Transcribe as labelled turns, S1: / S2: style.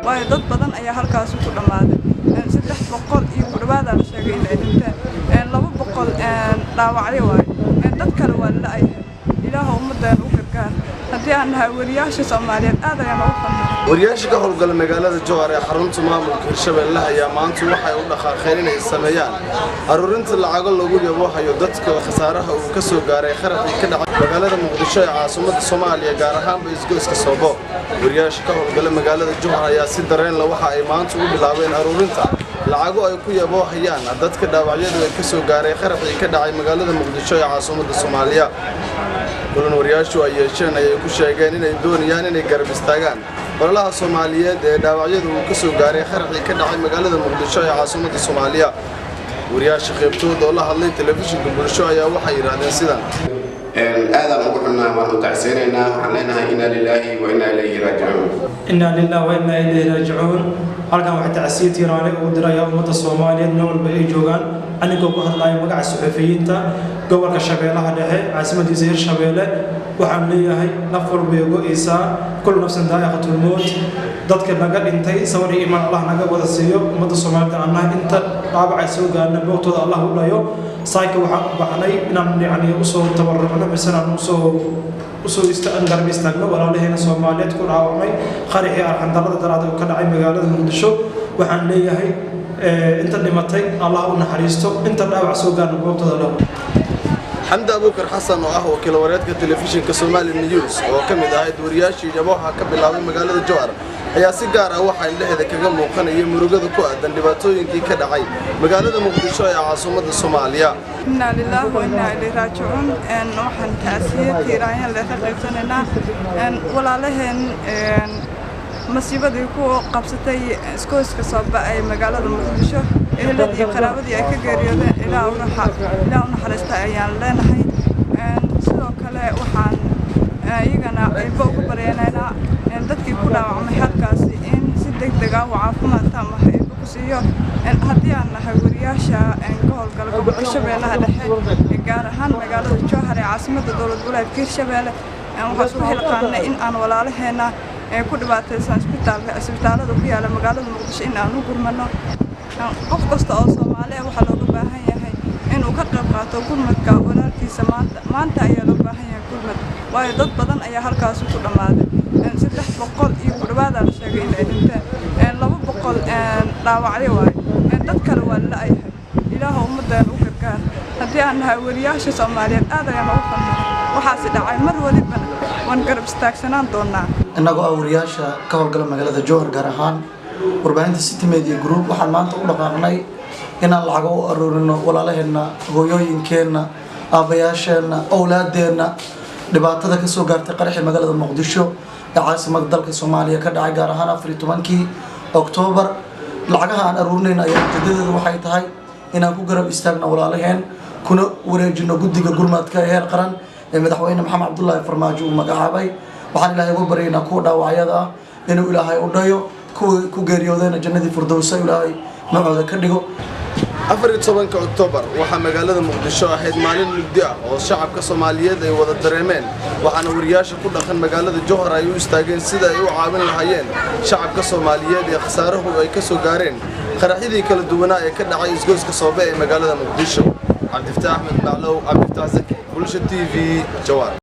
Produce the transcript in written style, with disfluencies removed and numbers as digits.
S1: waayo dad badan ayaa halkaas ku dhamaaday 300 iyo ku dhawaad la sheegay in ay dhinteen 200 dhaawacyo waayo dad kale waa la ay ilaaha ummadana u gargaar hadii aan nahay wariyaasha Soomaaliyeed aad ayaan ugu fahmay
S2: wariyaasha ka howlgala magaalada Jowhar ee xarunta maamulka Hirshabelle ayaa maanta waxay u dhaqaaqeen inay sameeyaan aruurinta lacag lagu yabohayo dadka khasaaraha uu ka soo gaaray qaraxii ka dhacay magaalada Muqdisho ee caasimadda Soomaaliya gaar ahaan Isgoyska Soobo wariyaasha ka howlgala magaalada Jowhar ayaa si dareen la waxa ay maanta u bilaabeen aruurinta lacago ay ku yabohayaan dadka dhaawacyada ay ka soo gaaray qaraxii ka dhacay magaalada Muqdisho ee caasimadda Soomaaliya kulan wariyaashu ay yeesheen ay ku sheegeen inay doonayaan inay garab istaagaan walaalaha Soomaaliyeed ee dhaawacyada uu ka soo gaaray qaraxii ka dhacay magaalada Muqdisho ee caasimadda Soomaaliya wariyaasha qaybtooda oo la hadlay telefishinka bulsho ayaa waxay yiraahdeen sidan
S3: هذا موضوعنا وتعسيرنا علينا إنا لله وإنا إليه راجعون.
S4: إنا لله وإنا إليه راجعون. halkan waxa tacsiirtii raali ugu diray ummadda Soomaaliyeed meel walba ay joogaan anigoo ku hadlayo magaca suxufiyiinta gobolka Shabeellaha Dhexe caasimaddiisa Hirshabelle waxaan leeyahay naf walba iyago Isa kul nafsan daa'iqatul maut dadka naga dhintay sawir iyo iman Allah naga wada siiyo ummadda Soomaaliyeed annaga inta dhaabacay soo gaarna boqtooda Allah u dhayo saayka waxaan u baahnay inaan yani u soo tabarucno misana usoo garab istaagno walaalaheena Soomaaliyeed ku dhaawacmay qaraxii arxandarrada daraada ka dhacay magaalada Muqdisho waxaan leeyahay inta dhimatay Allah u naxariisto inta dhaawac soo gaarna boqtooda Allah
S2: حمد أبو بكر حسن وأهو كيلووريات كتلفزيون كسومالي نيوز وكم إذا هاي دورياشي جابوها كبلاوي مقالة الجوهر هي سيجار أو واحد اللي هذا كجمع وقنا يمرقد كواد دنباتو ينكي كذا عاي مقالة مقدسة عاصمة الصومالية.
S1: إنا لله وإنا إليه راجعون إن وحن تأثير تيران اللي تقريبا إن ولا لهن مصيبة يكو قبضتي إسكويسكا صوبا أي مقالة مقدسة الذي قرابتي أي كجريدة إلى ونحرستا أيان لنا هاي سلوك كله وحن يجنا يبقى برينا إن دتك كلها عم حركاسي إن سدك دجا وعافما تام هاي بقصيه إن هدي أنا هورياشة إن قول قلبك الشبيلة هذا جارهان مقالة الجوهر عاصمة الدولة الأولى كيرشبيلة وحصل هالقانة إن أنا ولا لهنا كل بعض الإسبيتال ذوقي على مقالة المقدسة إن أنا نقول منه qof kasta oo Soomaaliya waxa looga baahan yahay inuu ka qayb qaato gurmadka walaalkiisa maanta ayaa loo baahan yahay gurmad waayo dad badan ayaa halkaas ku dhamaaday 300 iyo ku dhawaad la sheegay in ay dhinteen 200 dhaawacyo waayo dad kale waa la ay ilaaha ummadana u gargaar hadii aan nahay wariyaasha Soomaaliyeed aad ayaan ugu fahmay waxaas dhacay mar waliba waan garab istaagsanaan doonaa
S5: inagoo wariyaasha ka howlgala magaalada Jowhar gaar ahaan warbaahinta City Media Group waxaan maanta u dhaqaaqnay inaan lacag u aruurino walaalaheena hooyooyinkeena aabayaasheena awlaadeena dhibaatada ka soo gaartay qaraxii magaalada Muqdisho ee caasimadda dalka Soomaaliya ka dhacay gaar ahaan 14 Oktoobar lacagaha aan aruurinayna ayaa ujeedadeedu waxay tahay inaan ku garab istaagno walaalaheen kuna wareejino guddiga gurmadka ee heer qaran ee madaxweyne Maxamed Cabdullaahi Farmaajo uu magacaabay waxaan Ilaahay ugu baryaynaa kuwa dhaawacyada inuu Ilaahay u dhayo ku geeriyoodayna jannadii firdawsa Ilaahay magacooda ka dhigo
S2: 14 Oktoobar waxaa magaalada Muqdisho ahayd maalin mugdi ah oo shacabka Soomaaliyeed ay wada dareemeen waxaana wariyaasha ku dhaqan magaalada Jowhar ay u istaageen sida ay u caawin lahaayeen shacabka Soomaaliyeed ee khasaaruhu ay ka soo gaareen qaraxidii kala duwanaa ee ka dhacay Isgoyska Soobe ee magaalada Muqdisho Cabdi Fataax Ahmed Maclow Cabdi Fataax Zaki Bulsho TV Jowhar